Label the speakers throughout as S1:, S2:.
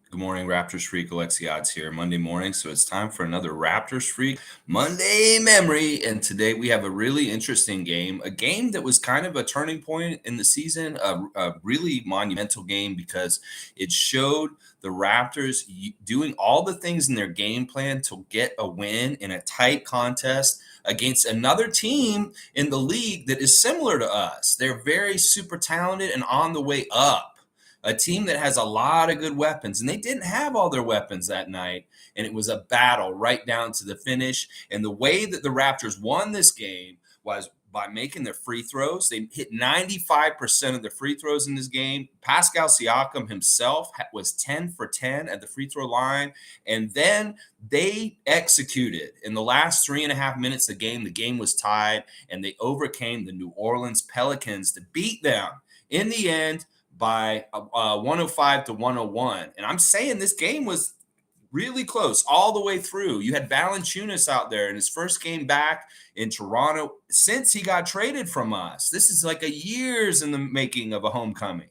S1: Good morning, Raptors Freak. Alexi Odds here. Monday morning, so it's time for another Raptors Freak Monday memory. And today we have a really interesting game, a game that was kind of a turning point in the season, a really monumental game because it showed the Raptors doing all the things in their game plan to get a win in a tight contest against another team in the league that is similar to us. They're very super talented and on the way up, a team that has a lot of good weapons, and they didn't have all their weapons that night, and it was a battle right down to the finish. And the way that the Raptors won this game was by making their free throws. They hit 95% of the free throws in this game. Pascal Siakam himself was 10 for 10 at the free throw line, and then they executed in the last 3.5 minutes of the game. The game was tied, and they overcame the New Orleans Pelicans to beat them in the end by 105 to 101. And I'm saying this game was really close all the way through. You had Valanciunas out there in his first game back in Toronto since he got traded from us. This is like a years in the making of a homecoming.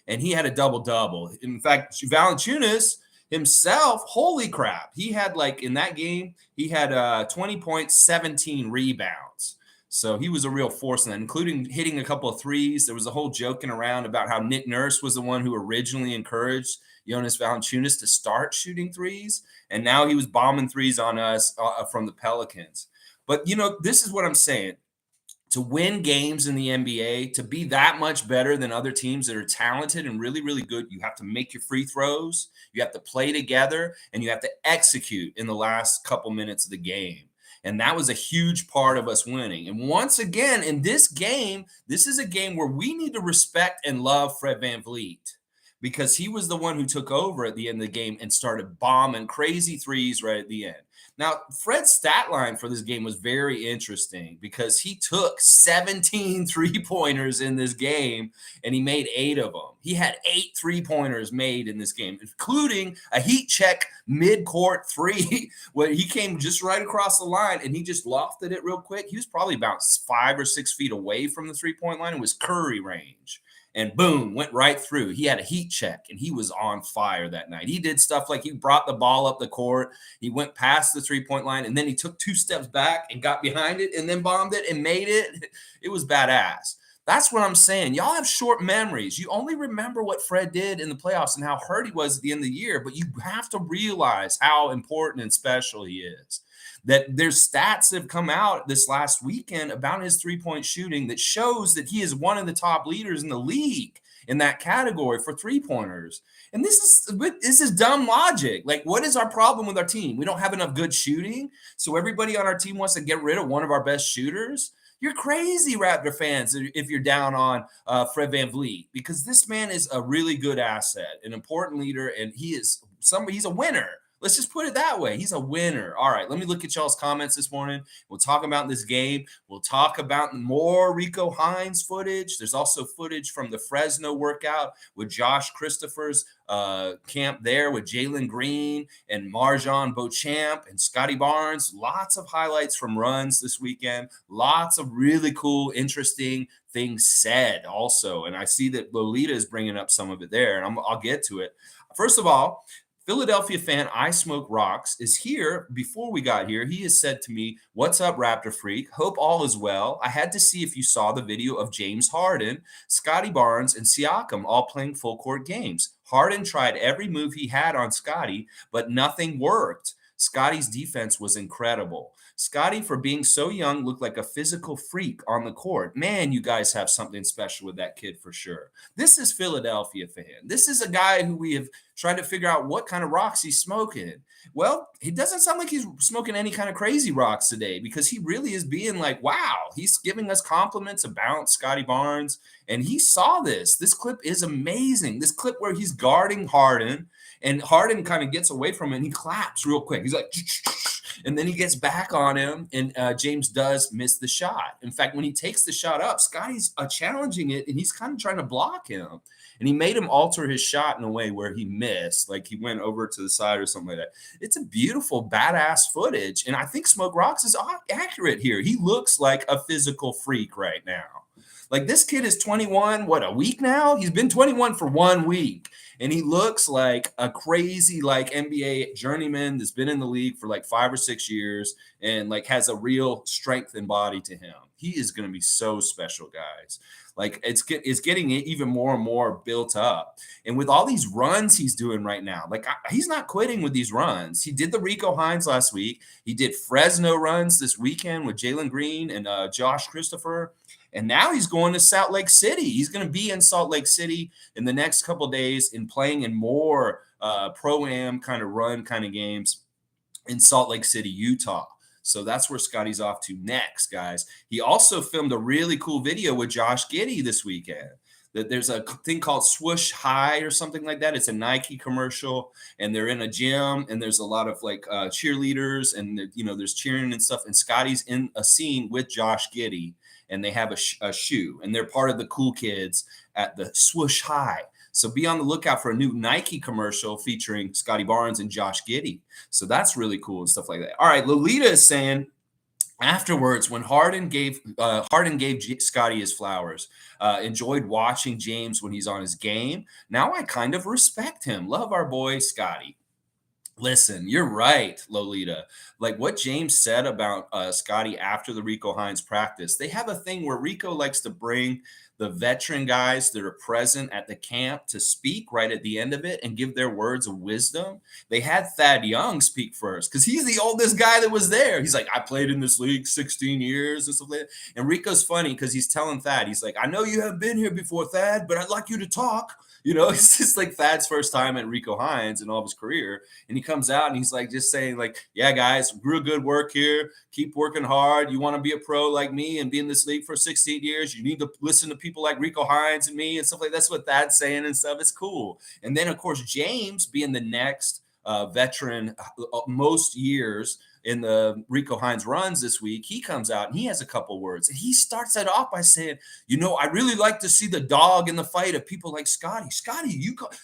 S1: And he had a double-double. In fact, Valanciunas himself, holy crap, he had in that game, he had 20 points, 17 rebounds. So he was a real force in that, including hitting a couple of threes. There was a whole joking around about how Nick Nurse was the one who originally encouraged Jonas Valanciunas to start shooting threes, and now he was bombing threes on us from the Pelicans. But, this is what I'm saying. To win games in the NBA, to be that much better than other teams that are talented and really, really good, you have to make your free throws, you have to play together, and you have to execute in the last couple minutes of the game. And that was a huge part of us winning. And once again, in this game, this is a game where we need to respect and love Fred VanVleet, because he was the one who took over at the end of the game and started bombing crazy threes right at the end. Now, Fred's stat line for this game was very interesting because he took 17 three-pointers in this game, and he made 8 of them. He had 8 three-pointers made in this game, including a heat check mid-court three where he came just right across the line, and he just lofted it real quick. He was probably about 5 or 6 feet away from the three-point line. It was Curry range. And boom, went right through. He had a heat check, and he was on fire that night. He did stuff like he brought the ball up the court. He went past the three-point line, and then he took 2 steps back and got behind it and then bombed it and made it. It was badass. That's what I'm saying. Y'all have short memories. You only remember what Fred did in the playoffs and how hurt he was at the end of the year, but you have to realize how important and special he is. That there's stats that have come out this last weekend about his three-point shooting that shows that he is one of the top leaders in the league in that category for three-pointers. And this is dumb logic. What is our problem with our team? We don't have enough good shooting, so everybody on our team wants to get rid of one of our best shooters. You're crazy, Raptor fans, if you're down on Fred VanVleet, because this man is a really good asset, an important leader, and he's a winner. Let's just put it that way. He's a winner. All right, let me look at y'all's comments this morning. We'll talk about this game. We'll talk about more Rico Hines footage. There's also footage from the Fresno workout with Josh Christopher's camp there with Jalen Green and Marjon Beauchamp and Scotty Barnes. Lots of highlights from runs this weekend. Lots of really cool, interesting things said also. And I see that Lolita is bringing up some of it there, and I'll get to it. First of all, Philadelphia fan I Smoke Rocks is here. Before we got here, he has said to me, "What's up, Raptor Freak? Hope all is well. I had to see if you saw the video of James Harden, Scotty Barnes, and Siakam all playing full court games. Harden tried every move he had on Scotty, but nothing worked. Scotty's defense was incredible. Scotty, for being so young, looked like a physical freak on the court. Man, you guys have something special with that kid for sure." This is Philadelphia fan. This is a guy who we have tried to figure out what kind of rocks he's smoking. Well, it doesn't sound like he's smoking any kind of crazy rocks today, because he really is being wow, he's giving us compliments about Scotty Barnes, and he saw this. This clip is amazing. This clip where he's guarding Harden, and Harden kind of gets away from him, and he claps real quick. He's like, and then he gets back on him, and James does miss the shot. In fact, when he takes the shot up, Scotty's challenging it, and he's kind of trying to block him. And he made him alter his shot in a way where he missed, like he went over to the side or something like that. It's a beautiful, badass footage. And I think Smoke Rocks is accurate here. He looks like a physical freak right now. Like this kid is 21, what, a week now? He's been 21 for 1 week. And he looks like a crazy like NBA journeyman that's been in the league for like 5 or 6 years and like has a real strength and body to him. He is going to be so special, guys. Like it's getting even more and more built up. And with all these runs he's doing right now, like he's not quitting with these runs. He did the Rico Hines last week. He did Fresno runs this weekend with Jalen Green and Josh Christopher. And now he's going to Salt Lake City. He's going to be in Salt Lake City in the next couple of days and playing in more pro-am kind of run kind of games in Salt Lake City, Utah. So that's where Scotty's off to next, guys. He also filmed a really cool video with Josh Giddey this weekend. That there's a thing called Swoosh High or something like that. It's a Nike commercial, and they're in a gym, and there's a lot of like cheerleaders, and there's cheering and stuff. And Scotty's in a scene with Josh Giddey, and they have a shoe, and they're part of the cool kids at the Swoosh High. So be on the lookout for a new Nike commercial featuring Scotty Barnes and Josh Giddey. So that's really cool and stuff like that. All right, Lolita is saying afterwards when Harden gave Scotty his flowers, enjoyed watching James when he's on his game. Now I kind of respect him. Love our boy Scotty. Listen, you're right, Lolita. Like what James said about Scotty after the Rico Hines practice, they have a thing where Rico likes to bring the veteran guys that are present at the camp to speak right at the end of it and give their words of wisdom. They had Thad Young speak first because he's the oldest guy that was there. He's like, I played in this league 16 years and stuff like that. And Rico's funny because he's telling Thad, he's like, I know you haven't been here before, Thad, but I'd like you to talk. It's just like Thad's first time at Rico Hines in all of his career. And he comes out and he's like, just saying like, yeah, guys, real good work here. Keep working hard. You want to be a pro like me and be in this league for 16 years. You need to listen to people like Rico Hines and me and stuff like that. That's what Thad's saying and stuff. It's cool. And then, of course, James being the next veteran most years in the Rico Hines runs this week, he comes out and he has a couple words. And he starts that off by saying, I really like to see the dog in the fight of people like Scotty. Scotty,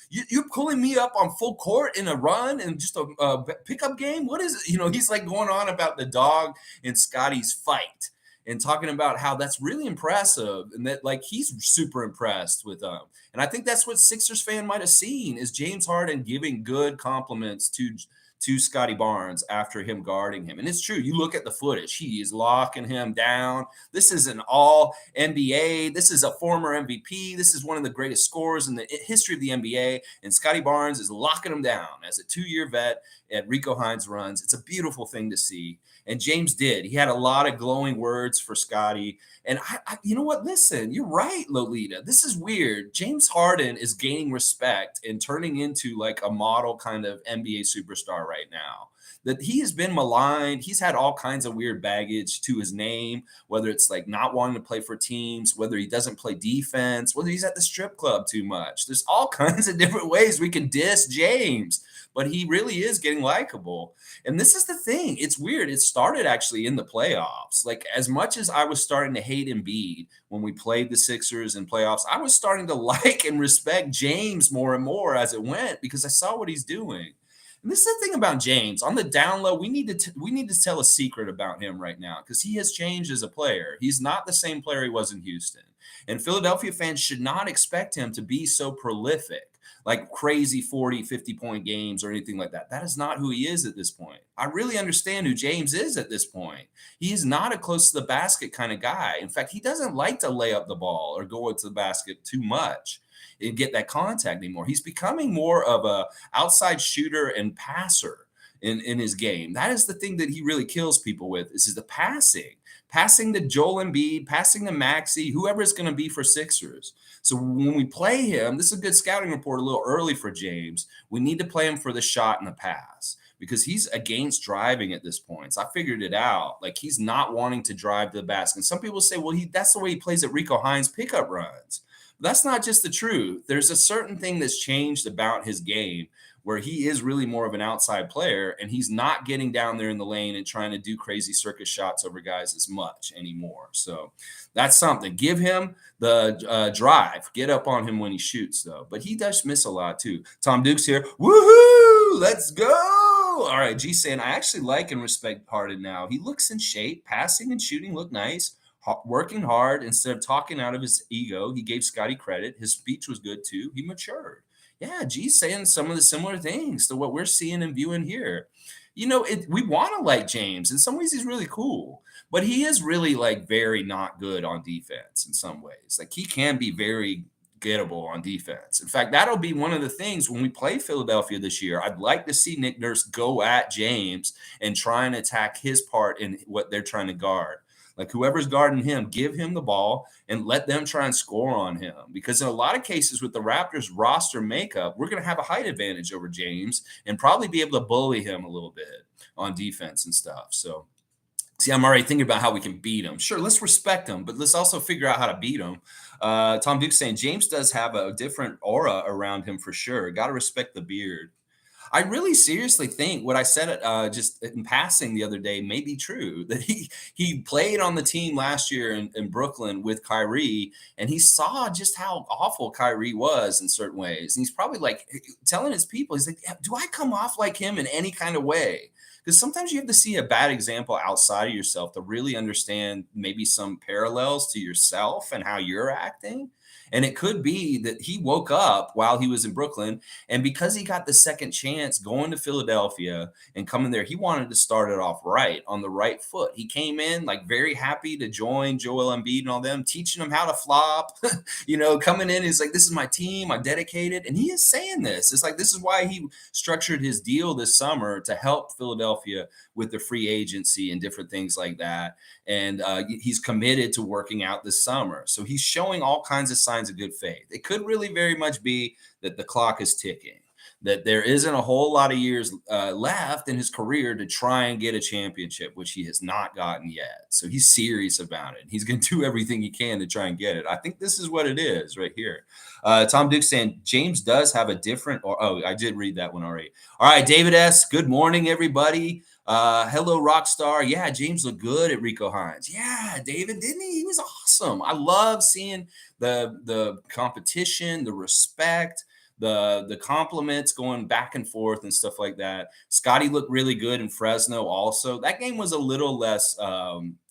S1: you're pulling me up on full court in a run and just a pickup game? What is it? He's like going on about the dog in Scotty's fight and talking about how that's really impressive and that like he's super impressed with them. And I think that's what Sixers fan might have seen is James Harden giving good compliments to Scotty Barnes after him guarding him. And it's true. You look at the footage. He is locking him down. This is an all NBA. This is a former MVP. This is one of the greatest scorers in the history of the NBA. And Scotty Barnes is locking him down as a 2-year vet at Rico Hines runs. It's a beautiful thing to see. And James did. He had a lot of glowing words for Scotty. And you know what? Listen, you're right, Lolita. This is weird. James Harden is gaining respect and turning into like a model kind of NBA superstar right now. That he has been maligned. He's had all kinds of weird baggage to his name, whether it's like not wanting to play for teams, whether he doesn't play defense, whether he's at the strip club too much. There's all kinds of different ways we can diss James, but he really is getting likable. And this is the thing. It's weird. It started actually in the playoffs. Like as much as I was starting to hate Embiid when we played the Sixers in playoffs, I was starting to like and respect James more and more as it went because I saw what he's doing. And this is the thing about James. On the down low, we need to tell a secret about him right now because he has changed as a player. He's not the same player he was in Houston. And Philadelphia fans should not expect him to be so prolific, like crazy 40, 50-point games or anything like that. That is not who he is at this point. I really understand who James is at this point. He is not a close to the basket kind of guy. In fact, he doesn't like to lay up the ball or go into the basket too much and get that contact anymore. He's becoming more of a outside shooter and passer in his game. That is the thing that he really kills people with is the passing to Joel Embiid, passing to Maxey, whoever it's going to be for Sixers. So when we play him, this is a good scouting report a little early for James. We need to play him for the shot and the pass because he's against driving at this point. So I figured it out. Like he's not wanting to drive to the basket. And some people say, well, that's the way he plays at Rico Hines pickup runs. That's not just the truth. There's a certain thing that's changed about his game where he is really more of an outside player and he's not getting down there in the lane and trying to do crazy circus shots over guys as much anymore. So that's something. Give him the drive. Get up on him when he shoots, though. But he does miss a lot, too. Tom Duke's here. Woohoo! Let's go! All right, G saying, I actually like and respect Harden now. He looks in shape. Passing and shooting look nice. working hard instead of talking out of his ego. He gave Scotty credit. His speech was good too. He matured. Yeah, G's saying some of the similar things to what we're seeing and viewing here. We want to like James. In some ways, he's really cool, but he is really like very not good on defense in some ways. Like he can be very gettable on defense. In fact, that'll be one of the things when we play Philadelphia this year. I'd like to see Nick Nurse go at James and try and attack his part in what they're trying to guard. Like whoever's guarding him, give him the ball and let them try and score on him. Because in a lot of cases with the Raptors roster makeup, we're going to have a height advantage over James and probably be able to bully him a little bit on defense and stuff. So, see, I'm already thinking about how we can beat him. Sure, let's respect him, but let's also figure out how to beat him. Tom Duke saying James does have a different aura around him for sure. Got to respect the beard. I really seriously think what I said just in passing the other day may be true. That he played on the team last year in Brooklyn with Kyrie, and he saw just how awful Kyrie was in certain ways. And he's probably like telling his people, he's like, "Yeah, do I come off like him in any kind of way?" Because sometimes you have to see a bad example outside of yourself to really understand maybe some parallels to yourself and how you're acting. And it could be that he woke up while he was in Brooklyn, and because he got the second chance going to Philadelphia and coming there, he wanted to start it off right on the right foot. He came in like very happy to join Joel Embiid and all them, teaching them how to flop. Coming in, he's like, "This is my team. I'm dedicated," and he is saying this. It's like this is why he structured his deal this summer to help Philadelphia with the free agency and different things like that. And he's committed to working out this summer. So he's showing all kinds of signs of good faith. It could really very much be that the clock is ticking, that there isn't a whole lot of years left in his career to try and get a championship, which he has not gotten yet. So he's serious about it. He's going to do everything he can to try and get it. I think this is what it is right here. Tom Duke saying James does have a different, I did read that one already. All right, David S., good morning, everybody. Hello, Rockstar. Yeah, James looked good at Rico Hines. Yeah, David, didn't he? He was awesome. I love seeing the competition, the respect, the compliments going back and forth and stuff like that. Scotty looked really good in Fresno also. That game was a little less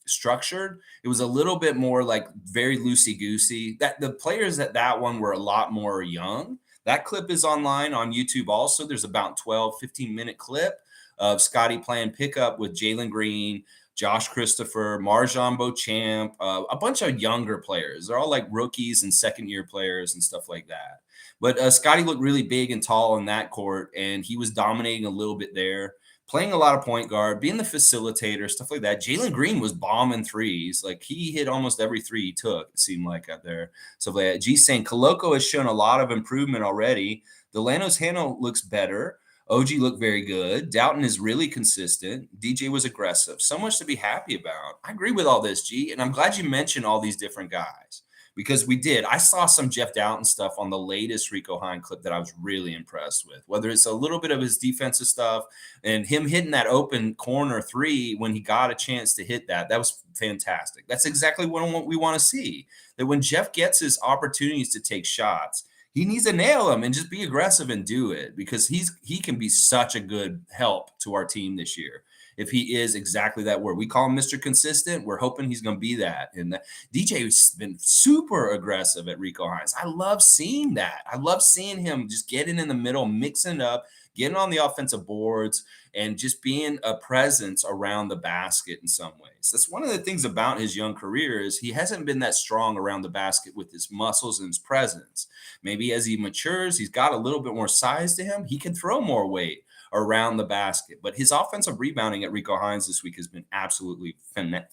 S1: structured. It was a little bit more like very loosey-goosey. That the players at that one were a lot more young. That clip is online on YouTube also. There's about 12, 15-minute clip of Scotty playing pickup with Jalen Green, Josh Christopher, Marjon Beauchamp, a bunch of younger players. They're all like rookies and second-year players and stuff like that. But Scotty looked really big and tall in that court, and he was dominating a little bit there, playing a lot of point guard, being the facilitator, stuff like that. Jalen Green was bombing threes. Like, he hit almost every three he took, it seemed like, out there. Stuff like that. G saying, Koloko has shown a lot of improvement already. Delano's handle looks better. OG looked very good. Doughton is really consistent. DJ was aggressive. So much to be happy about. I agree with all this, G, and I'm glad you mentioned all these different guys because we did. I saw some Jeff Doughton stuff on the latest Rico Hine clip that I was really impressed with, whether it's a little bit of his defensive stuff and him hitting that open corner three when he got a chance to hit that. That was fantastic. That's exactly what we want to see, that when Jeff gets his opportunities to take shots, he needs to nail them and just be aggressive and do it because he can be such a good help to our team this year if he is exactly that word. We call him Mr. Consistent. We're hoping he's going to be that. And DJ has been super aggressive at Rico Hines. I love seeing that. I love seeing him just getting in the middle, mixing up, getting on the offensive boards, and just being a presence around the basket in some ways. That's one of the things about his young career is he hasn't been that strong around the basket with his muscles and his presence. Maybe as he matures, he's got a little bit more size to him. He can throw more weight around the basket. But his offensive rebounding at Rico Hines this week has been absolutely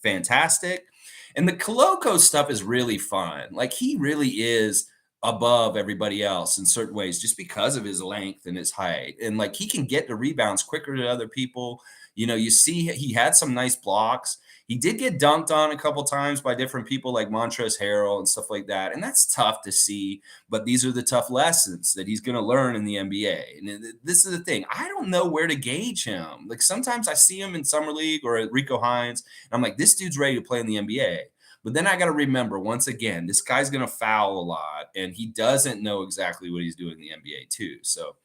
S1: fantastic. And the Koloko stuff is really fun. Like, he really is above everybody else in certain ways just because of his length and his height. And like, he can get the rebounds quicker than other people. You see he had some nice blocks. He did get dunked on a couple times by different people like Montrezl Harrell and stuff like that. And that's tough to see, but these are the tough lessons that he's going to learn in the NBA. And this is the thing. I don't know where to gauge him. Like, sometimes I see him in Summer League or at Rico Hines, and I'm like, this dude's ready to play in the NBA. But then I got to remember, once again, this guy's going to foul a lot, and he doesn't know exactly what he's doing in the NBA too. So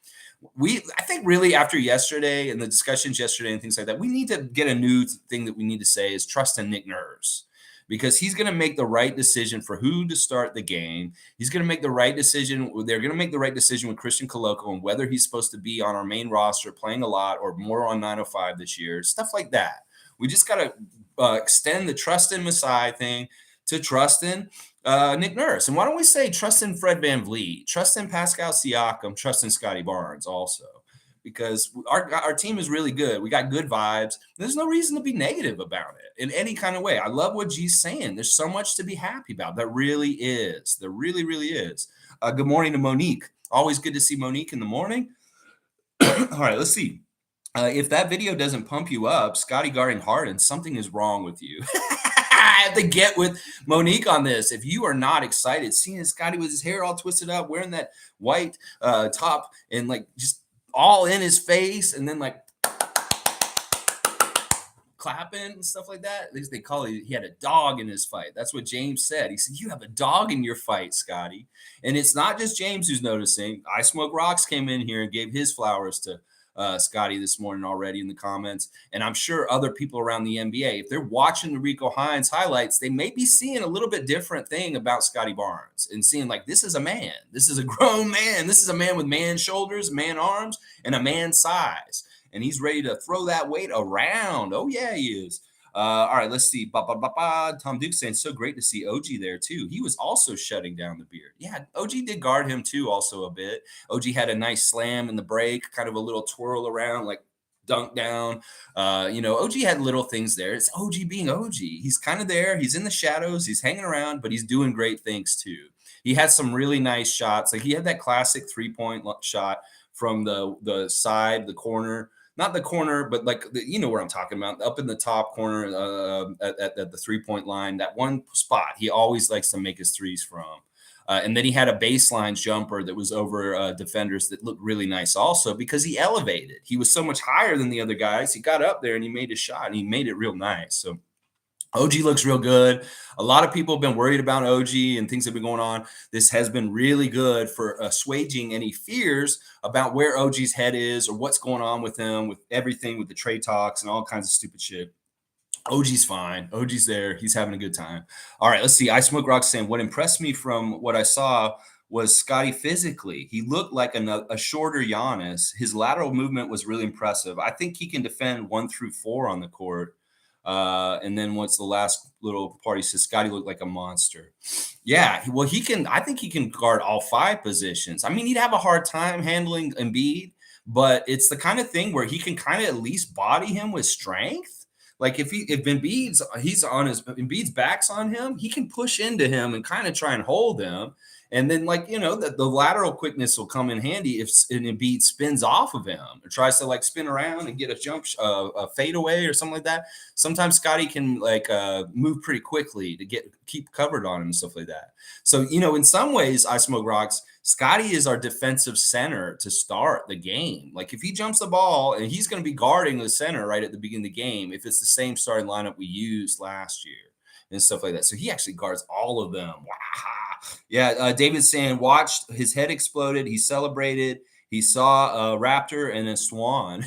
S1: I think really after yesterday and the discussions yesterday and things like that, we need to get a new thing that we need to say is trust in Nick Nurse, because he's going to make the right decision for who to start the game. He's going to make the right decision. They're going to make the right decision with Christian Coloco and whether he's supposed to be on our main roster playing a lot or more on 905 this year, stuff like that. We just got to extend the trust in Masai thing to trust in Nick Nurse. And why don't we say trust in Fred VanVleet, trust in Pascal Siakam, trust in Scotty Barnes also, because our team is really good. We got good vibes. There's no reason to be negative about it in any kind of way. I love what G's saying. There's so much to be happy about. There really is. There really, really is. Good morning to Monique. Always good to see Monique in the morning. All right, let's see. If that video doesn't pump you up, Scotty guarding Harden, something is wrong with you. I have to get with Monique on this. If you are not excited, seeing Scotty with his hair all twisted up, wearing that white top and like just all in his face, and then like clapping and stuff like that. At least they call it, he had a dog in his fight. That's what James said. He said, you have a dog in your fight, Scotty. And it's not just James who's noticing. I Smoke Rocks came in here and gave his flowers to Scotty this morning already in the comments. And I'm sure other people around the NBA, if they're watching the Rico Hines highlights, they may be seeing a little bit different thing about Scotty Barnes and seeing like, this is a man. This is a grown man. This is a man with man shoulders, man arms, and a man size. And he's ready to throw that weight around. Oh, yeah, he is. All right, let's see. Tom Duke saying, so great to see OG there, too. He was also shutting down the beard. Yeah, OG did guard him, too, also a bit. OG had a nice slam in the break, kind of a little twirl around, like dunk down. OG had little things there. It's OG being OG. He's kind of there. He's in the shadows. He's hanging around, but he's doing great things, too. He had some really nice shots. Like he had that classic three-point shot from the side, the corner. Not the corner, but like you know where I'm talking about, up in the top corner at the 3-point line. That one spot he always likes to make his threes from. And then he had a baseline jumper that was over defenders that looked really nice also because he elevated. He was so much higher than the other guys. He got up there and he made a shot and he made it real nice. So OG looks real good. A lot of people have been worried about OG and things have been going on. This has been really good for assuaging any fears about where OG's head is or what's going on with him, with everything, with the trade talks and all kinds of stupid shit. OG's fine. OG's there. He's having a good time. All right, let's see. I Smoke Rock saying, what impressed me from what I saw was Scotty physically. He looked like a shorter Giannis. His lateral movement was really impressive. I think he can defend 1 through 4 on the court. And then once the last little part, he says Scotty looked like a monster. Yeah, well, he can. I think he can guard all 5 positions. I mean, he'd have a hard time handling Embiid, but it's the kind of thing where he can kind of at least body him with strength. Like if Embiid's back's on him, he can push into him and kind of try and hold him. And then, like, the lateral quickness will come in handy if an Embiid spins off of him or tries to like spin around and get a fadeaway or something like that. Sometimes Scotty can move pretty quickly to keep covered on him and stuff like that. So, in some ways, I Smoke Rocks, Scotty is our defensive center to start the game. Like if he jumps the ball and he's going to be guarding the center right at the beginning of the game, if it's the same starting lineup we used last year and stuff like that. So he actually guards all of them. Wow. Yeah, David's saying, watched his head exploded. He celebrated. He saw a raptor and a swan.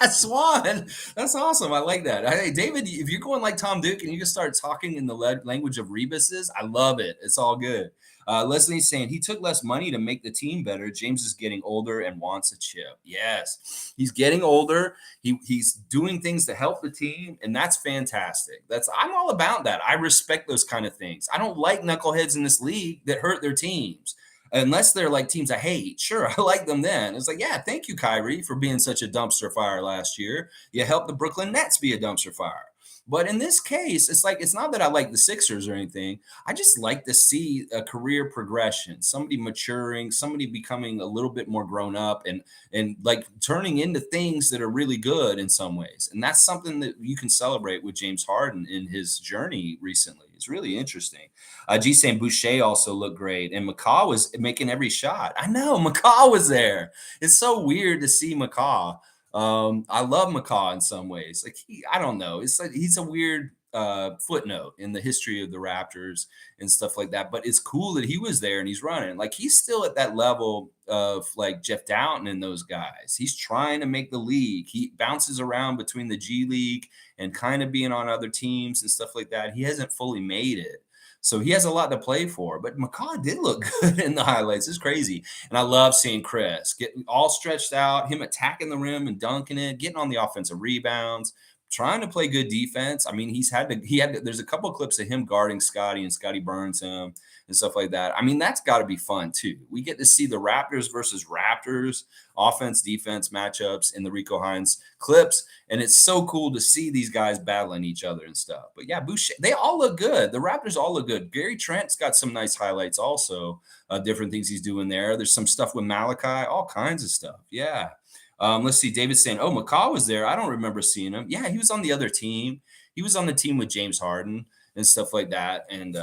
S1: A swan. That's awesome. I like that. Hey, David, if you're going like Tom Duke and you can start talking in the language of rebuses, I love it. It's all good. Leslie's saying he took less money to make the team better. James is getting older and wants a chip. Yes, he's getting older. He's doing things to help the team, and that's fantastic. I'm all about that. I respect those kind of things. I don't like knuckleheads in this league that hurt their teams. Unless they're like teams I hate. Sure, I like them then. It's like, yeah, thank you, Kyrie, for being such a dumpster fire last year. You helped the Brooklyn Nets be a dumpster fire. But in this case, it's not that I like the Sixers or anything. I just like to see a career progression, somebody maturing, somebody becoming a little bit more grown up and like turning into things that are really good in some ways. And that's something that you can celebrate with James Harden in his journey recently. It's really interesting. G saying Boucher also looked great. And McCaw was making every shot. I know, McCaw was there. It's so weird to see McCaw. I love McCaw in some ways. Like I don't know. It's like he's a weird footnote in the history of the Raptors and stuff like that. But it's cool that he was there and he's running. Like he's still at that level of like Jeff Doughton and those guys. He's trying to make the league. He bounces around between the G League and kind of being on other teams and stuff like that. He hasn't fully made it. So he has a lot to play for. But McCaw did look good in the highlights. It's crazy. And I love seeing Chris getting all stretched out, him attacking the rim and dunking it, getting on the offensive rebounds, trying to play good defense. I mean, there's a couple of clips of him guarding Scotty and Scotty burns him and stuff like that. I mean, that's got to be fun too. We get to see the Raptors versus Raptors offense defense matchups in the Rico Hines clips. And it's so cool to see these guys battling each other and stuff. But yeah, Boucher, they all look good. The Raptors all look good. Gary Trent's got some nice highlights also, different things he's doing there. There's some stuff with Malachi, all kinds of stuff. Yeah. Let's see. David's saying, "Oh, McCaw was there. I don't remember seeing him." Yeah, he was on the other team. He was on the team with James Harden and stuff like that, and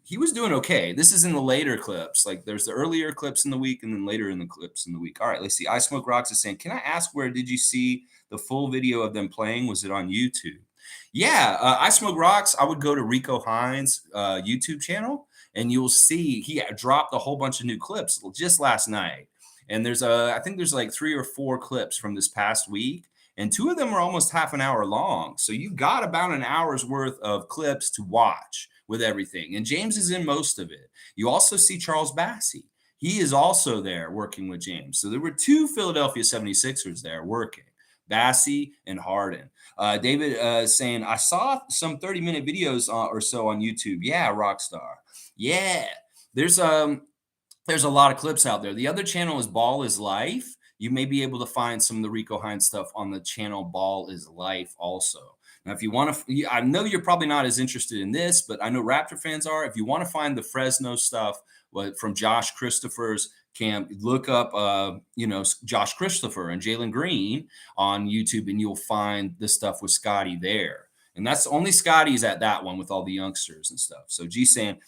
S1: he was doing okay. This is in the later clips. Like there's the earlier clips in the week, and then later in the clips in the week. All right, let's see. I Smoke Rocks is saying, "Can I ask where did you see the full video of them playing? Was it on YouTube?" Yeah, I Smoke Rocks. I would go to Rico Hines' YouTube channel, and you'll see he dropped a whole bunch of new clips just last night. And I think there's like 3 or 4 clips from this past week, and 2 of them are almost half an hour long. So you've got about an hour's worth of clips to watch with everything. And James is in most of it. You also see Charles Bassey. He is also there working with James. So there were 2 Philadelphia 76ers there working, Bassey and Harden. David saying, I saw some 30-minute videos or so on YouTube. Yeah, Rockstar. Yeah. There's a lot of clips out there. The other channel is Ball is Life. You may be able to find some of the Rico Hines stuff on the channel Ball is Life also. Now, if you want to, I know you're probably not as interested in this, but I know Raptor fans are. If you want to find the Fresno stuff from Josh Christopher's camp, look up, Josh Christopher and Jalen Green on YouTube, and you'll find the stuff with Scotty there. And that's only Scotty's at that one with all the youngsters and stuff. So G saying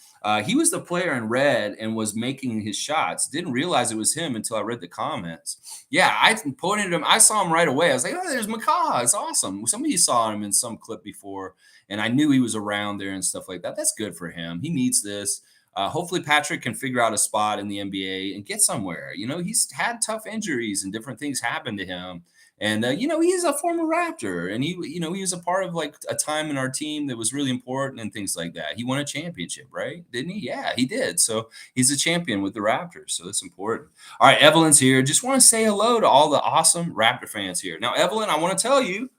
S1: he was the player in red and was making his shots. Didn't realize it was him until I read the comments. Yeah, I pointed at him. I saw him right away. I was like, oh, there's McCaw. It's awesome. Somebody saw him in some clip before, and I knew he was around there and stuff like that. That's good for him. He needs this. Hopefully Patrick can figure out a spot in the NBA and get somewhere. He's had tough injuries and different things happen to him. And, he's a former Raptor, and he was a part of like a time in our team that was really important and things like that. He won a championship, right? Didn't he? Yeah, he did. So he's a champion with the Raptors. So that's important. All right. Evelyn's here. Just want to say hello to all the awesome Raptor fans here. Now, Evelyn, I want to tell you,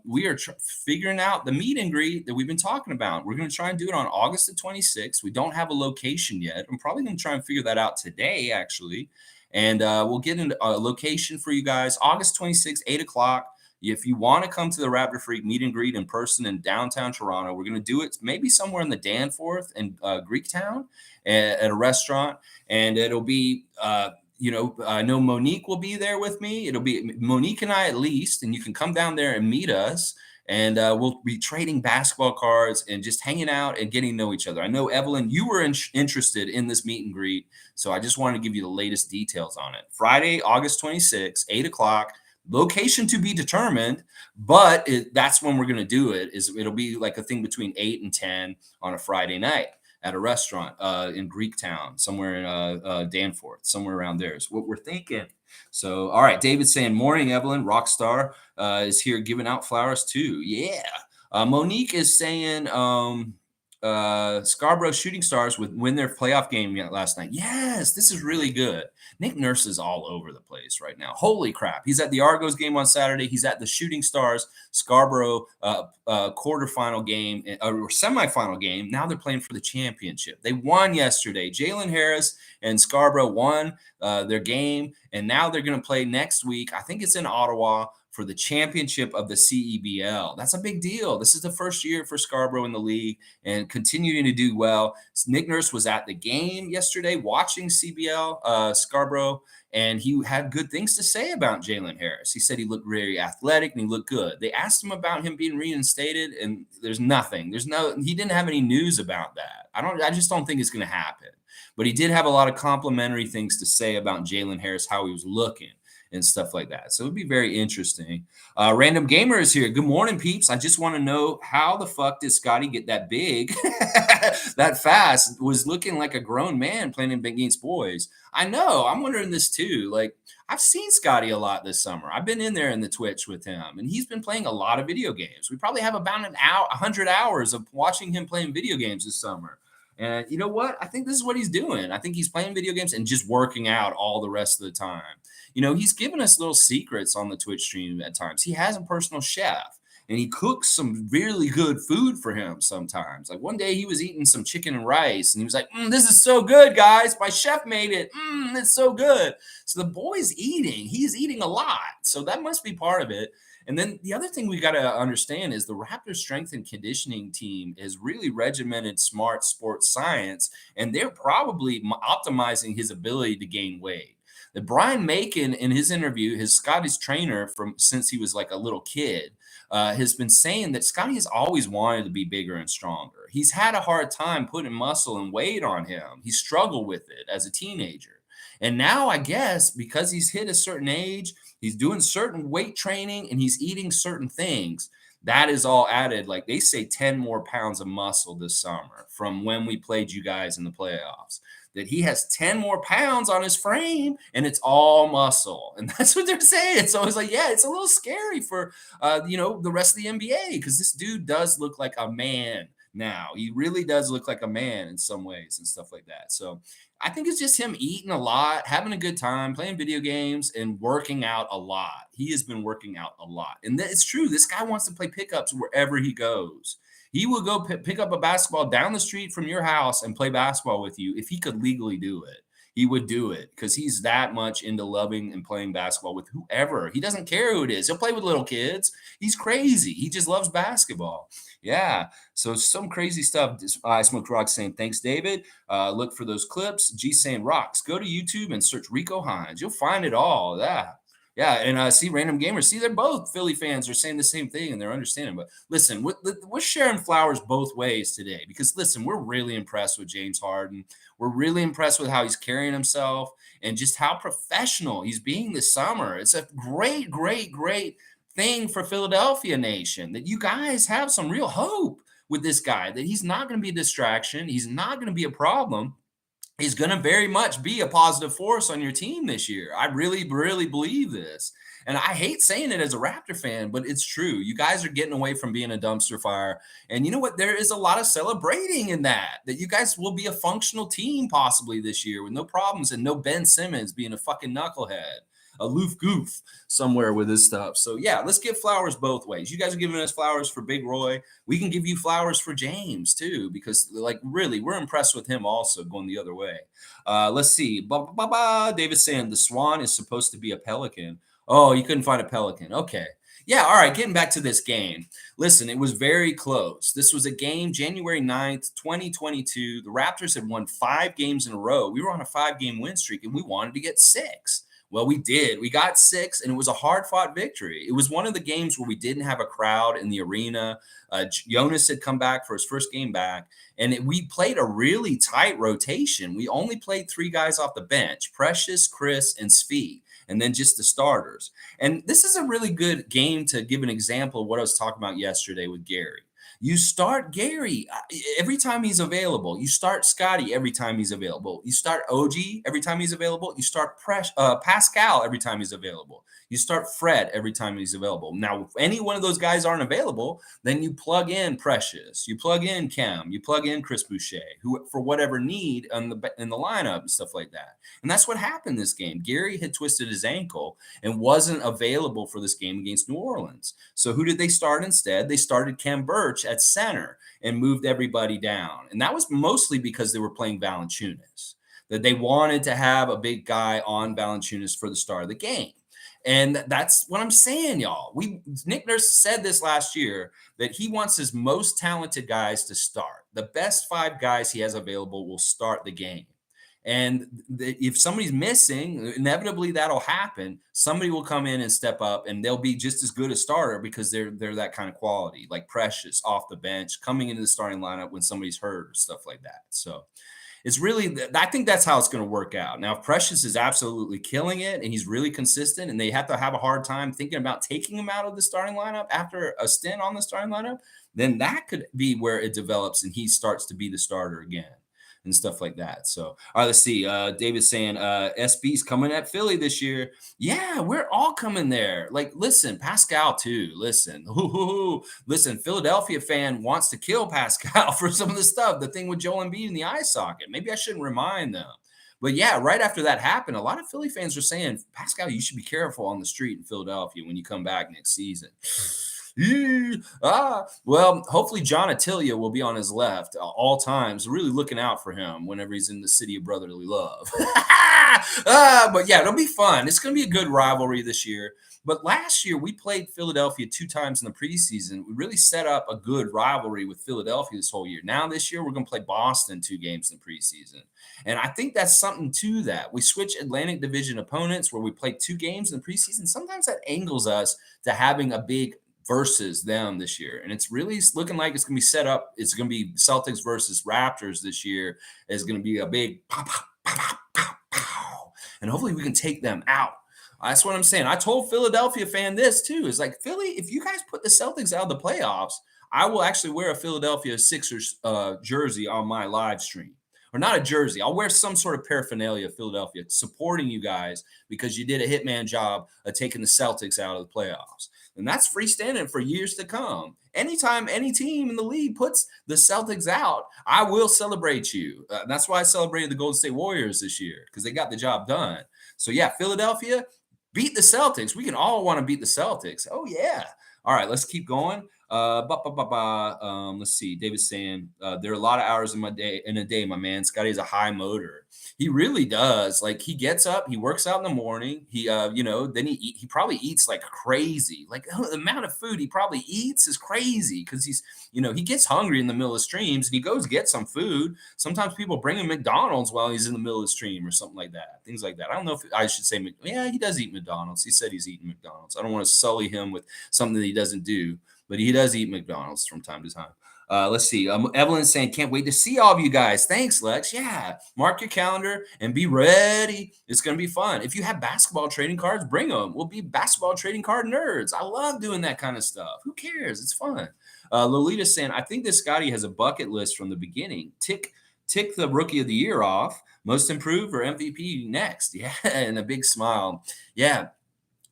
S1: we are figuring out the meet and greet that we've been talking about. We're going to try and do it on August the 26th. We don't have a location yet. I'm probably going to try and figure that out today, actually. And we'll get into a location for you guys, August 26th, 8 o'clock. If you want to come to the Raptor Freak meet and greet in person in downtown Toronto, we're going to do it maybe somewhere in the Danforth and Greektown at a restaurant. And it'll be, I know Monique will be there with me. It'll be Monique and I at least, and you can come down there and meet us. And we'll be trading basketball cards and just hanging out and getting to know each other. I know, Evelyn, you were interested in this meet and greet, so I just wanted to give you the latest details on it. Friday, August 26th, 8 o'clock, location to be determined, but that's when we're going to do it. It'll be like a thing between 8 and 10 on a Friday night at a restaurant in Greektown, somewhere in Danforth, somewhere around there is what we're thinking. So, all right, David's saying, morning, Evelyn, Rockstar is here giving out flowers too. Yeah. Monique is saying Scarborough Shooting Stars would win their playoff game last night. Yes, this is really good. Nick Nurse is all over the place right now. Holy crap. He's at the Argos game on Saturday. He's at the Shooting Stars Scarborough quarterfinal game or semifinal game. Now they're playing for the championship. They won yesterday. Jalen Harris and Scarborough won their game, and now they're going to play next week. I think it's in Ottawa for the championship of the CEBL. That's a big deal. This is the first year for Scarborough in the league and continuing to do well. Nick Nurse was at the game yesterday watching CBL Scarborough, and he had good things to say about Jalen Harris. He said he looked very athletic and he looked good. They asked him about him being reinstated, and there's nothing. He didn't have any news about that. I just don't think it's going to happen. But he did have a lot of complimentary things to say about Jalen Harris, how he was looking and stuff like that. So it'd be very interesting. Random Gamer is here. Good morning, peeps. I just want to know how the fuck did Scotty get that big, that fast? Was looking like a grown man playing against boys. I know. I'm wondering this too. Like, I've seen Scotty a lot this summer. I've been in there in the Twitch with him, and he's been playing a lot of video games. We probably have about an hour, 100 hours of watching him playing video games this summer. And you know what? I think this is what he's doing. I think he's playing video games and just working out all the rest of the time. He's given us little secrets on the Twitch stream at times. He has a personal chef and he cooks some really good food for him sometimes. Like one day he was eating some chicken and rice and he was like, this is so good, guys. My chef made it. It's so good. So the boy's eating. He's eating a lot. So that must be part of it. And then the other thing we got to understand is the Raptors strength and conditioning team is really regimented, smart sports science, and they're probably optimizing his ability to gain weight. That Brian Macon, in his interview, his Scottish trainer from since he was like a little kid, has been saying that Scotty has always wanted to be bigger and stronger. He's had a hard time putting muscle and weight on him. He struggled with it as a teenager. And now, I guess, because he's hit a certain age, he's doing certain weight training and he's eating certain things. That is all added. Like they say, 10 more pounds of muscle this summer from when we played you guys in the playoffs. That he has 10 more pounds on his frame and it's all muscle. And that's what they're saying. So I was like, yeah, it's a little scary for, the rest of the NBA because this dude does look like a man now. He really does look like a man in some ways and stuff like that. So I think it's just him eating a lot, having a good time, playing video games, and working out a lot. He has been working out a lot. And it's true. This guy wants to play pickups wherever he goes. He will go pick up a basketball down the street from your house and play basketball with you if he could legally do it. He would do it because he's that much into loving and playing basketball with whoever. He doesn't care who it is. He'll play with little kids. He's crazy. He just loves basketball. Yeah. So some crazy stuff. I Smoke Rocks saying, thanks, David. Look for those clips. G saying, Rocks, go to YouTube and search Rico Hines. You'll find it all. Yeah. Yeah, and see Random Gamers. See, they're both Philly fans are saying the same thing, and they're understanding. But listen, we're sharing flowers both ways today because listen, we're really impressed with James Harden. We're really impressed with how he's carrying himself and just how professional he's being this summer. It's a great, great, great thing for Philadelphia Nation that you guys have some real hope with this guy. That he's not going to be a distraction. He's not going to be a problem. He's going to very much be a positive force on your team this year. I really, really believe this. And I hate saying it as a Raptor fan, but it's true. You guys are getting away from being a dumpster fire. And you know what? There is a lot of celebrating in that you guys will be a functional team possibly this year with no problems and no Ben Simmons being a fucking knucklehead, a loof goof somewhere with his stuff. So yeah, let's give flowers both ways. You guys are giving us flowers for Big Roy. We can give you flowers for James too, because like really, we're impressed with him also going the other way. Let's see. David saying the Swan is supposed to be a Pelican. Oh, you couldn't find a Pelican. Okay. Yeah, all right, getting back to this game. Listen, it was very close. This was a game January 9th, 2022. The Raptors had won 5 games in a row. We were on a 5-game win streak, and we wanted to get 6. Well, we did. We got 6, and it was a hard-fought victory. It was one of the games where we didn't have a crowd in the arena. Jonas had come back for his first game back, and we played a really tight rotation. We only played 3 guys off the bench, Precious, Chris, and Svi, and then just the starters. And this is a really good game to give an example of what I was talking about yesterday with Gary. You start Gary every time he's available. You start Scotty every time he's available. You start OG every time he's available. You start Pascal every time he's available. You start Fred every time he's available. Now, if any one of those guys aren't available, then you plug in Precious, you plug in Cam, you plug in Chris Boucher, who for whatever need in the lineup and stuff like that. And that's what happened this game. Gary had twisted his ankle and wasn't available for this game against New Orleans. So who did they start instead? They started Cam Birch at center and moved everybody down. And that was mostly because they were playing Valanciunas, that they wanted to have a big guy on Valanciunas for the start of the game. And that's what I'm saying, y'all. Nick Nurse said this last year that he wants his most talented guys to start. The best 5 guys he has available will start the game. And if somebody's missing, inevitably that'll happen. Somebody will come in and step up, and they'll be just as good a starter because they're that kind of quality, like Precious off the bench, coming into the starting lineup when somebody's hurt or stuff like that. So It's really, I think that's how it's going to work out. Now, if Precious is absolutely killing it and he's really consistent and they have to have a hard time thinking about taking him out of the starting lineup after a stint on the starting lineup, then that could be where it develops and he starts to be the starter again and stuff like that. So, all right, let's see. David's saying SB's coming at Philly this year. Yeah, we're all coming there. Like, listen, Pascal too. Listen, listen. Philadelphia fan wants to kill Pascal for some of the stuff. The thing with Joel Embiid in the eye socket. Maybe I shouldn't remind them. But yeah, right after that happened, a lot of Philly fans are saying, Pascal, you should be careful on the street in Philadelphia when you come back next season. Well, hopefully John Attilia will be on his left all times, really looking out for him whenever he's in the city of brotherly love. But yeah, it'll be fun. It's going to be a good rivalry this year. But last year, we played Philadelphia 2 times in the preseason. We really set up a good rivalry with Philadelphia this whole year. Now, this year, we're going to play Boston 2 games in the preseason. And I think that's something to that. We switch Atlantic Division opponents where we play 2 games in the preseason. Sometimes that angles us to having a big versus them this year. And it's really looking like it's going to be set up. It's going to be Celtics versus Raptors this year. It's going to be a big pow, pow, pow, pow, pow. And hopefully we can take them out. That's what I'm saying. I told Philadelphia fan this too. It's like, Philly, if you guys put the Celtics out of the playoffs, I will actually wear a Philadelphia Sixers jersey on my live stream. Or not a jersey. I'll wear some sort of paraphernalia of Philadelphia supporting you guys because you did a hitman job of taking the Celtics out of the playoffs. And that's freestanding for years to come. Anytime any team in the league puts the Celtics out, I will celebrate you. That's why I celebrated the Golden State Warriors this year because they got the job done. So yeah, Philadelphia, beat the Celtics. We can all want to beat the Celtics. Oh yeah. All right, let's keep going. Let's see. David's saying there are a lot of hours in a day, my man. Scotty has a high motor. He really does. Like he gets up, he works out in the morning. He, then he probably eats like crazy. Like the amount of food he probably eats is crazy because he gets hungry in the middle of streams and he goes get some food. Sometimes people bring him McDonald's while he's in the middle of the stream or something like that. Things like that. I don't know if I should say, yeah, he does eat McDonald's. He said he's eating McDonald's. I don't want to sully him with something that he doesn't do, but he does eat McDonald's from time to time. Let's see. Evelyn's saying, can't wait to see all of you guys. Thanks, Lex. Yeah. Mark your calendar and be ready. It's going to be fun. If you have basketball trading cards, bring them. We'll be basketball trading card nerds. I love doing that kind of stuff. Who cares? It's fun. Lolita's saying, I think this Scotty has a bucket list from the beginning. Tick the rookie of the year off. Most improved or MVP next. Yeah. And a big smile. Yeah.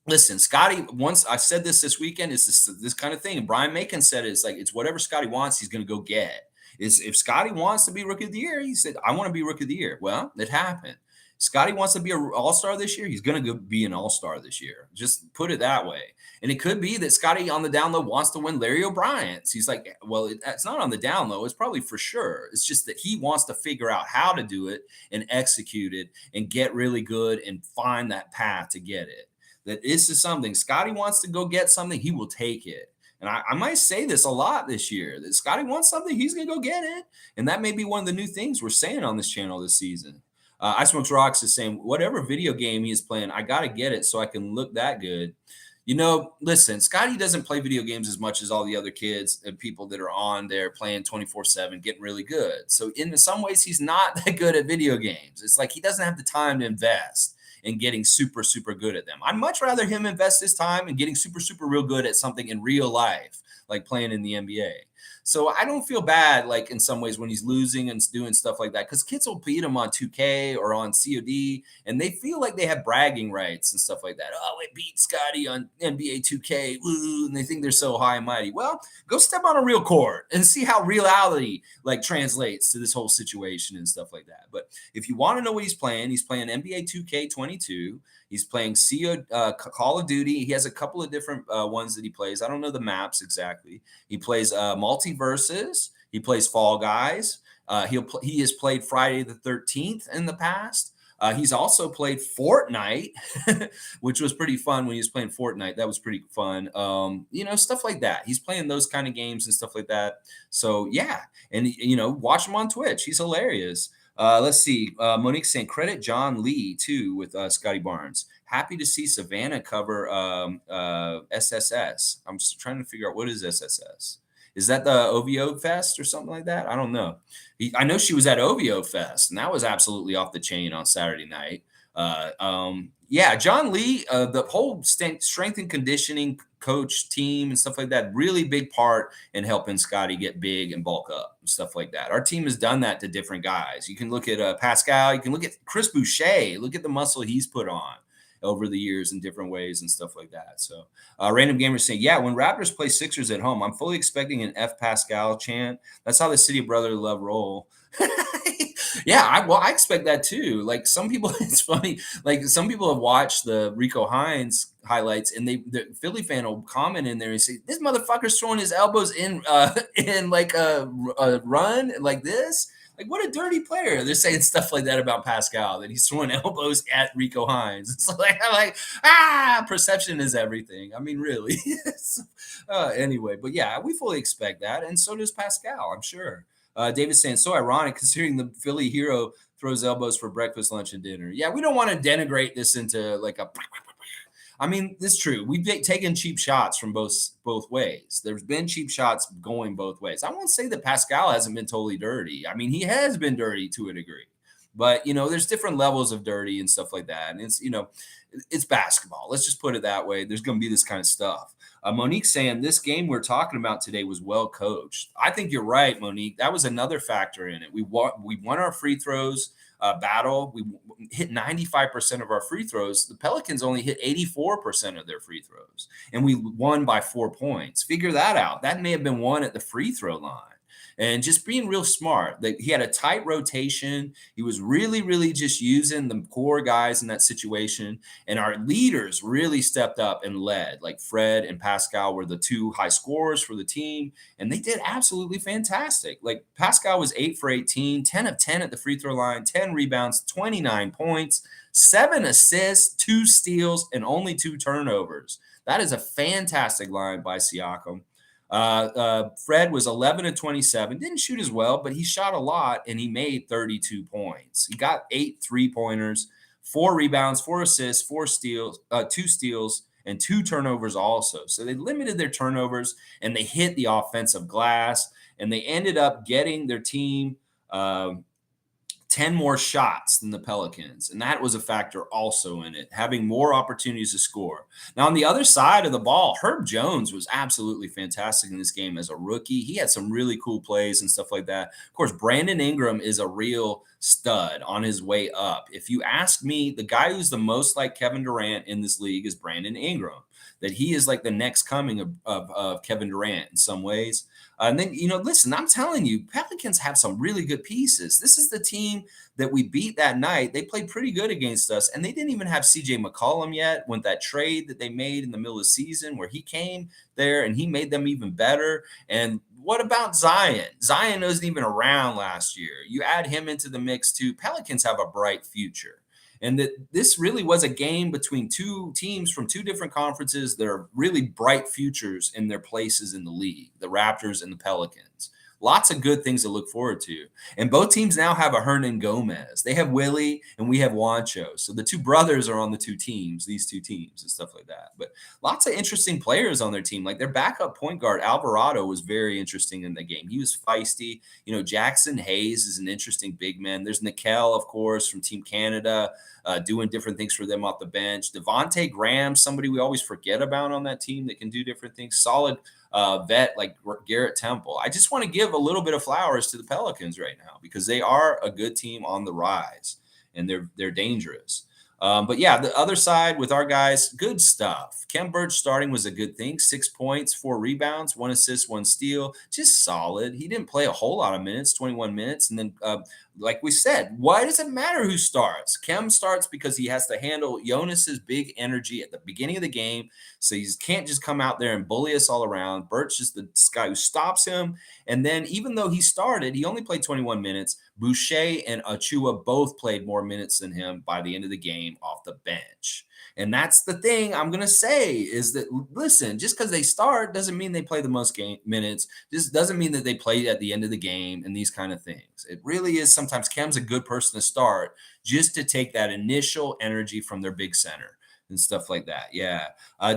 S1: Listen, Scotty, once I said this weekend, is this kind of thing. And Brian Macon said it's like, it's whatever Scotty wants, he's going to go get. If Scotty wants to be rookie of the year, he said, I want to be rookie of the year. Well, it happened. Scotty wants to be an all-star this year. He's going to go be an all-star this year. Just put it that way. And it could be that Scotty on the down low wants to win Larry O'Brien's. He's like, well, it's not on the down low. It's probably for sure. It's just that he wants to figure out how to do it and execute it and get really good and find that path to get it. That this is something Scotty wants to go get something, he will take it. And I might say this a lot this year that Scotty wants something, he's going to go get it. And that may be one of the new things we're saying on this channel this season. I Smokes Rocks is saying, whatever video game he is playing, I got to get it so I can look that good. Listen, Scotty doesn't play video games as much as all the other kids and people that are on there playing 24/7, getting really good. So in some ways, he's not that good at video games. It's like he doesn't have the time to invest and getting super, super good at them. I'd much rather him invest his time in getting super, super real good at something in real life, like playing in the NBA. So I don't feel bad, like in some ways when he's losing and doing stuff like that, because kids will beat him on 2K or on COD, and they feel like they have bragging rights and stuff like that. Oh, I beat Scotty on NBA 2K, woo, and they think they're so high and mighty. Well, go step on a real court and see how reality like translates to this whole situation and stuff like that. But if you want to know what he's playing NBA 2K22. He's playing Call of Duty. He has a couple of different ones that he plays. I don't know the maps exactly. He plays Multiverses. He plays Fall Guys. He has played Friday the 13th in the past. He's also played Fortnite, which was pretty fun when he was playing Fortnite. That was pretty fun. Stuff like that. He's playing those kind of games and stuff like that. So, yeah. And, watch him on Twitch. He's hilarious. Let's see. Monique saying credit John Lee too with Scotty Barnes. Happy to see Savannah cover SSS. I'm just trying to figure out what is SSS. Is that the OVO Fest or something like that? I don't know. I know she was at OVO Fest, and that was absolutely off the chain on Saturday night. Yeah, John Lee, the whole strength and conditioning coach team and stuff like that, really big part in helping Scotty get big and bulk up and stuff like that. Our team has done that to different guys. You can look at Pascal, you can look at Chris Boucher, look at the muscle he's put on over the years in different ways and stuff like that. So, random gamer saying, yeah, when Raptors play Sixers at home, I'm fully expecting an F Pascal chant. That's how the City of Brotherly Love roll. Yeah, I expect that too. Like some people, it's funny. Like some people have watched the Rico Hines highlights, and the Philly fan will comment in there and say, "This motherfucker's throwing his elbows in in like a run like this." Like what a dirty player. They're saying stuff like that about Pascal, that he's throwing elbows at Rico Hines. It's like I'm like perception is everything. I mean, really. Anyway, but yeah, we fully expect that, and so does Pascal. I'm sure. David's saying, so ironic considering the Philly hero throws elbows for breakfast, lunch, and dinner. Yeah, we don't want to denigrate this into like a. I mean, it's true. We've taken cheap shots from both ways. There's been cheap shots going both ways. I won't say that Pascal hasn't been totally dirty. I mean, he has been dirty to a degree, but there's different levels of dirty and stuff like that. And it's basketball. Let's just put it that way. There's going to be this kind of stuff. Monique saying this game we're talking about today was well coached. I think you're right, Monique. That was another factor in it. We won our free throws battle. We hit 95% of our free throws. The Pelicans only hit 84% of their free throws, and we won by 4 points. Figure that out. That may have been won at the free throw line. And just being real smart. He had a tight rotation. He was really, really just using the core guys in that situation. And our leaders really stepped up and led. Like Fred and Pascal were the two high scorers for the team. And they did absolutely fantastic. Like Pascal was 8 for 18, 10 of 10 at the free throw line, 10 rebounds, 29 points, 7 assists, 2 steals, and only 2 turnovers. That is a fantastic line by Siakam. Fred was 11 of 27, didn't shoot as well, but he shot a lot and he made 32 points. He got 8 3-pointers, 4 rebounds, 4 assists, 4 steals, 2 steals, and 2 turnovers also. So they limited their turnovers and they hit the offensive glass, and they ended up getting their team 10 more shots than the Pelicans. And that was a factor also in it, having more opportunities to score. Now, on the other side of the ball, Herb Jones was absolutely fantastic in this game as a rookie. He had some really cool plays and stuff like that. Of course, Brandon Ingram is a real stud on his way up. If you ask me, the guy who's the most like Kevin Durant in this league is Brandon Ingram, that he is like the next coming of Kevin Durant in some ways. And then, listen, I'm telling you, Pelicans have some really good pieces. This is the team that we beat that night. They played pretty good against us, and they didn't even have CJ McCollum yet with that trade that they made in the middle of the season where he came there and he made them even better. And what about Zion? Zion wasn't even around last year. You add him into the mix too. Pelicans have a bright future. And that this really was a game between two teams from two different conferences that are really bright futures in their places in the league, the Raptors and the Pelicans. Lots of good things to look forward to. And both teams now have a Hernan Gomez. They have Willie and we have Juancho. So the two brothers are on the two teams, these two teams and stuff like that. But lots of interesting players on their team. Like their backup point guard, Alvarado, was very interesting in the game. He was feisty. Jackson Hayes is an interesting big man. There's Nickel, of course, from Team Canada, doing different things for them off the bench. Devontae Graham, somebody we always forget about on that team that can do different things. Solid vet like Garrett Temple. I just want to give a little bit of flowers to the Pelicans right now because they are a good team on the rise and they're dangerous. But yeah, the other side with our guys, good stuff. Kem Birch starting was a good thing. 6 points, 4 rebounds, 1 assist, 1 steal. Just solid. He didn't play a whole lot of minutes, 21 minutes. And then, like we said, why does it matter who starts? Kem starts because he has to handle Jonas's big energy at the beginning of the game. So he can't just come out there and bully us all around. Birch is the guy who stops him. And then even though he started, he only played 21 minutes. Boucher and Achua both played more minutes than him by the end of the game off the bench. And that's the thing I'm going to say is that, listen, just because they start doesn't mean they play the most game minutes. This doesn't mean that they play at the end of the game and these kind of things. It really is sometimes Kem's a good person to start just to take that initial energy from their big center. and stuff like that. Yeah.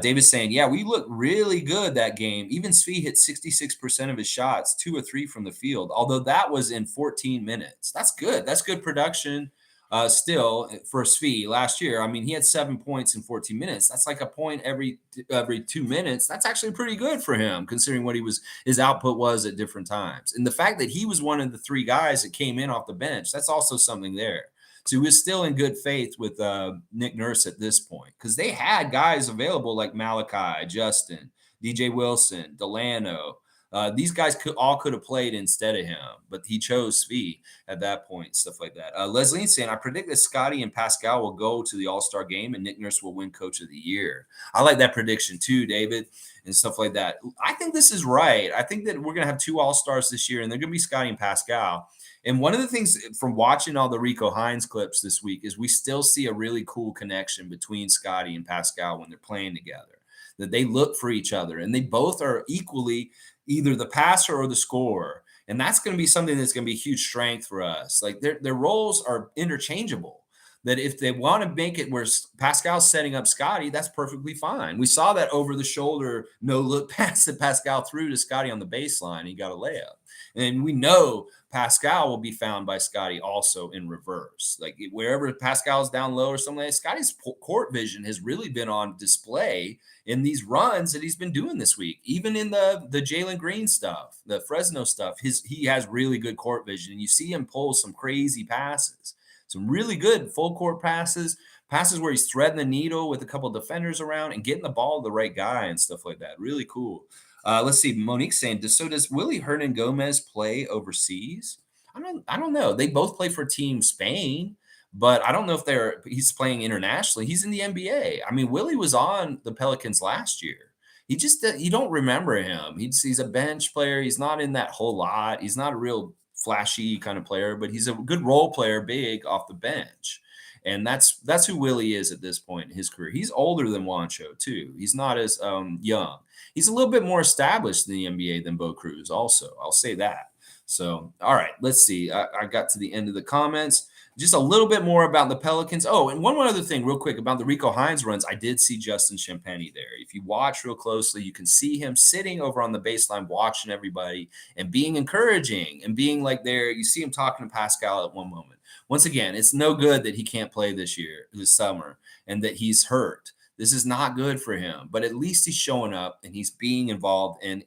S1: David's saying, yeah, we looked really good that game. Even Svi hit 66% of his shots, 2 or 3 from the field, although that was in 14 minutes. That's good. That's good production. Still for Svi last year. I mean, he had 7 points in 14 minutes. That's like a point every 2 minutes. That's actually pretty good for him, considering what his output was at different times. And the fact that he was one of the 3 guys that came in off the bench, that's also something there. So he was still in good faith with Nick Nurse at this point, because they had guys available like Malachi, Justin, DJ Wilson, Delano. These guys could have played instead of him, but he chose Svi at that point, stuff like that. Leslie's saying, I predict that Scotty and Pascal will go to the All-Star game and Nick Nurse will win Coach of the Year. I like that prediction too, David, and stuff like that. I think this is right. I think that we're going to have 2 All-Stars this year, and they're going to be Scotty and Pascal. And one of the things from watching all the Rico Hines clips this week is we still see a really cool connection between Scotty and Pascal when they're playing together, that they look for each other, and they both are equally either the passer or the scorer. And that's going to be something that's going to be a huge strength for us. Like their roles are interchangeable. That if they want to make it where Pascal's setting up Scotty, that's perfectly fine. We saw that over the shoulder, no look pass that Pascal threw to Scotty on the baseline. He got a layup. And we know Pascal will be found by Scotty also in reverse. Like wherever Pascal's down low or something like that, Scotty's court vision has really been on display in these runs that he's been doing this week. Even in the Jalen Green stuff, the Fresno stuff, he has really good court vision. And you see him pull some crazy passes, some really good full court passes where he's threading the needle with a couple of defenders around and getting the ball to the right guy and stuff like that. Really cool. Let's see. Monique's saying, so does Willie Hernan Gomez play overseas? I don't know. They both play for Team Spain, but I don't know if he's playing internationally. He's in the NBA. I mean, Willie was on the Pelicans last year. You don't remember him. He's a bench player. He's not in that whole lot. He's not a real flashy kind of player, but he's a good role player, big off the bench. And that's who Willie is at this point in his career. He's older than Juancho too. He's not as young. He's a little bit more established in the NBA than Bo Cruz. Also, I'll say that. So, all right, let's see. I got to the end of the comments. Just a little bit more about the Pelicans. Oh, and one other thing real quick about the Rico Hines runs. I did see Justin Champagny there. If you watch real closely, you can see him sitting over on the baseline watching everybody and being encouraging and being like there. You see him talking to Pascal at one moment. Once again, it's no good that he can't play this summer, and that he's hurt. This is not good for him, but at least he's showing up and he's being involved in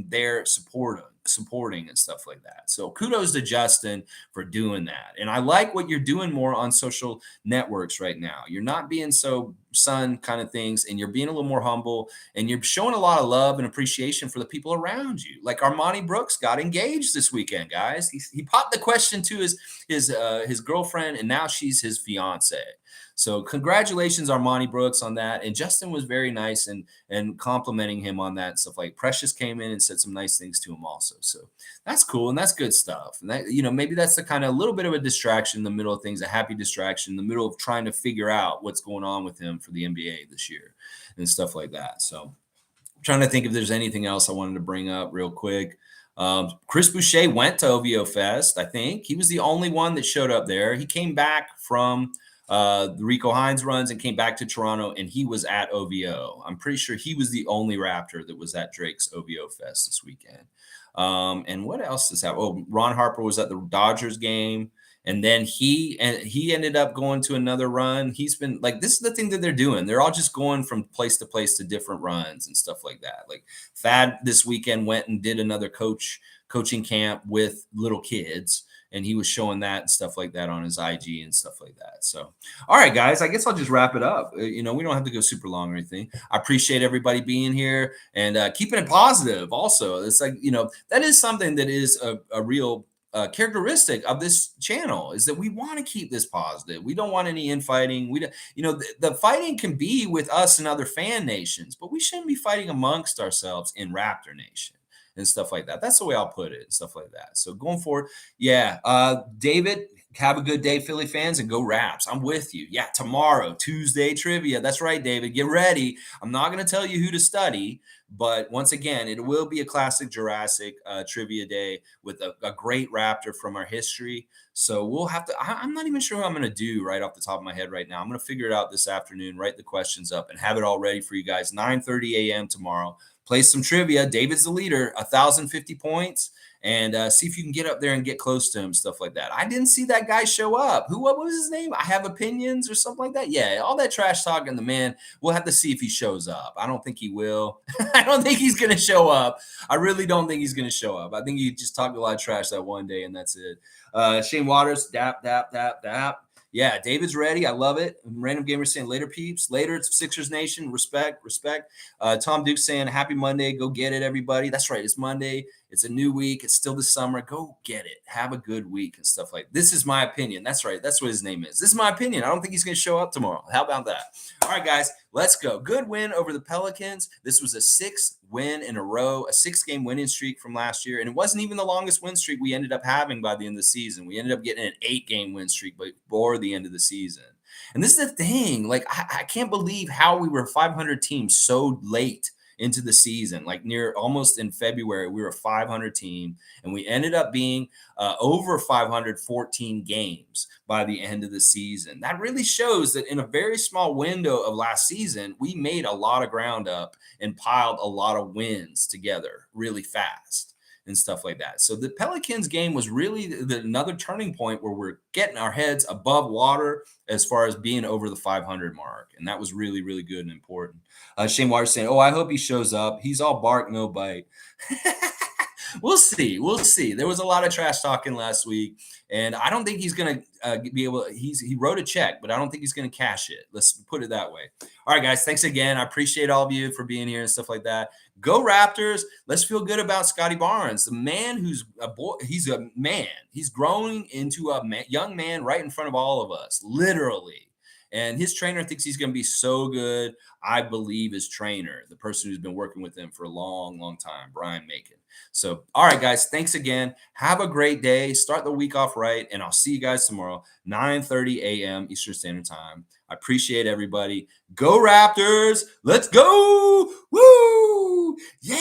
S1: their supporting and stuff like that. So kudos to Justin for doing that. And I like what you're doing more on social networks right now. You're not being so son kind of things, and you're being a little more humble, and you're showing a lot of love and appreciation for the people around you. Like Armani Brooks got engaged this weekend, guys. He popped the question to his girlfriend, and now she's his fiance. So congratulations, Armani Brooks, on that. And Justin was very nice and complimenting him on that and stuff. Like Precious came in and said some nice things to him also. So that's cool, and that's good stuff. And that, maybe that's the kind of a little bit of a distraction in the middle of things, a happy distraction in the middle of trying to figure out what's going on with him for the NBA this year and stuff like that. So I'm trying to think if there's anything else I wanted to bring up real quick. Chris Boucher went to OVO Fest. I think he was the only one that showed up there. He came back from the Rico Hines runs and came back to Toronto, and he was at OVO. I'm pretty sure he was the only Raptor that was at Drake's OVO Fest this weekend. And what else is happening? Oh, Ron Harper was at the Dodgers game, and then he ended up going to another run. He's been like, this is the thing that they're doing. They're all just going from place to place to different runs and stuff like that. Like Thad this weekend went and did another coaching camp with little kids, and he was showing that and stuff like that on his IG and stuff like that. So, all right, guys, I guess I'll just wrap it up. We don't have to go super long or anything. I appreciate everybody being here and keeping it positive. Also, it's like, that is something that is a real characteristic of this channel, is that we want to keep this positive. We don't want any infighting. We don't, the fighting can be with us and other fan nations, but we shouldn't be fighting amongst ourselves in Raptor Nation and stuff like that. That's the way I'll put it and stuff like that. So going forward, yeah. David Have a good day, Philly fans, and go Raps. I'm with you. Yeah, tomorrow, Tuesday trivia. That's right, David. Get ready. I'm not going to tell you who to study, but once again, it will be a classic Jurassic trivia day with a great Raptor from our history. So we'll have to. I'm not even sure what I'm going to do right off the top of my head right now. I'm going to figure it out this afternoon, write the questions up, and have it all ready for you guys. 9:30 a.m. tomorrow. Play some trivia. David's the leader, 1,050 points, and see if you can get up there and get close to him, stuff like that. I didn't see that guy show up. What was his name? I have opinions or something like that. Yeah, all that trash talking, the man, we'll have to see if he shows up. I don't think he will. I don't think he's going to show up. I really don't think he's going to show up. I think he just talked a lot of trash that one day, and that's it. Shane Waters, dap, dap, dap, dap. Yeah, David's ready. I love it. Random Gamer saying later, peeps. Later, it's Sixers Nation. Respect, respect. Tom Duke saying happy Monday. Go get it, everybody. That's right. It's Monday. It's a new week. It's still the summer. Go get it. Have a good week and stuff like that. This is my opinion. That's right. That's what his name is. This is my opinion. I don't think he's going to show up tomorrow. How about that? All right, guys, let's go. Good win over the Pelicans. This was a 6th win in a row, a 6-game winning streak from last year. And it wasn't even the longest win streak we ended up having by the end of the season. We ended up getting an 8-game win streak before the end of the season. And this is the thing. Like, I can't believe how we were a 500 team so late into the season, like near almost in February, we were a 500 team, and we ended up being over 514 games by the end of the season. That really shows that in a very small window of last season, we made a lot of ground up and piled a lot of wins together really fast and stuff like that. So the Pelicans game was really another turning point where we're getting our heads above water as far as being over the 500 mark. And that was really, really good and important. Shane Waters saying, oh, I hope he shows up. He's all bark, no bite. We'll see. We'll see. There was a lot of trash talking last week, and I don't think he's going to be able to. He wrote a check, but I don't think he's going to cash it. Let's put it that way. All right, guys. Thanks again. I appreciate all of you for being here and stuff like that. Go Raptors. Let's feel good about Scotty Barnes, the man who's a boy. He's a man. He's growing into a young man right in front of all of us, literally. And his trainer thinks he's going to be so good. I believe his trainer, the person who's been working with him for a long, long time, Brian Macon. So, all right, guys, thanks again. Have a great day. Start the week off right, and I'll see you guys tomorrow, 9:30 a.m. Eastern Standard Time. I appreciate everybody. Go Raptors. Let's go. Woo. Yeah.